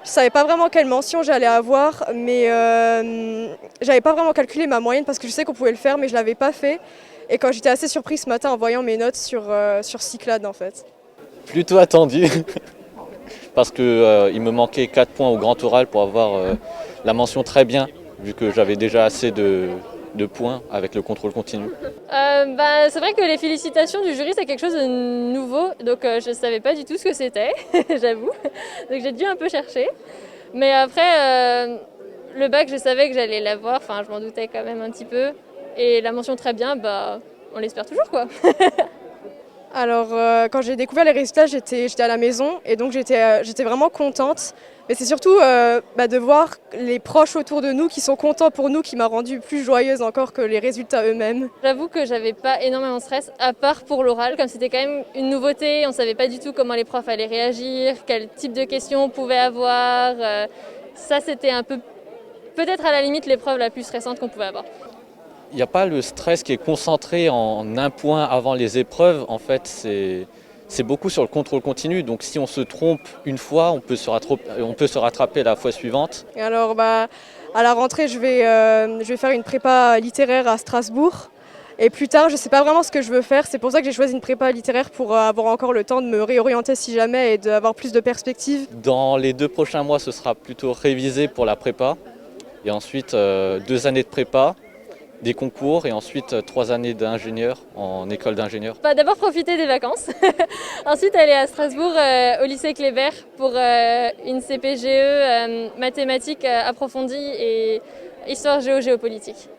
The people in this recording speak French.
Je savais pas vraiment quelle mention j'allais avoir, mais j'avais pas vraiment calculé ma moyenne parce que je sais qu'on pouvait le faire, mais je l'avais pas fait. Et quand j'étais assez surprise ce matin en voyant mes notes sur Cyclades en fait. Plutôt attendu, parce que il me manquait 4 points au grand oral pour avoir la mention très bien, vu que j'avais déjà assez de points avec le contrôle continu. C'est vrai que les félicitations du jury c'est quelque chose de nouveau, donc je savais pas du tout ce que c'était, j'avoue. Donc j'ai dû un peu chercher. Mais après, le bac je savais que j'allais l'avoir, enfin je m'en doutais quand même un petit peu. Et la mention très bien, on l'espère toujours quoi. Alors quand j'ai découvert les résultats, j'étais à la maison et donc j'étais vraiment contente. Mais c'est surtout de voir les proches autour de nous qui sont contents pour nous qui m'a rendue plus joyeuse encore que les résultats eux-mêmes. J'avoue que j'avais pas énormément de stress, à part pour l'oral, comme c'était quand même une nouveauté, on savait pas du tout comment les profs allaient réagir, quel type de questions on pouvait avoir. Ça c'était un peu, peut-être à la limite l'épreuve la plus stressante qu'on pouvait avoir. Il n'y a pas le stress qui est concentré en un point avant les épreuves. En fait, c'est beaucoup sur le contrôle continu. Donc si on se trompe une fois, on peut se rattraper la fois suivante. Et alors à la rentrée, je vais faire une prépa littéraire à Strasbourg. Et plus tard, je ne sais pas vraiment ce que je veux faire. C'est pour ça que j'ai choisi une prépa littéraire pour avoir encore le temps de me réorienter si jamais et d'avoir plus de perspectives. Dans les 2 prochains mois, ce sera plutôt révisé pour la prépa. Et ensuite, 2 années de prépa, des concours et ensuite 3 années d'ingénieur en école d'ingénieur. D'abord profiter des vacances, ensuite aller à Strasbourg au lycée Kléber pour une CPGE mathématiques approfondies et histoire géopolitique.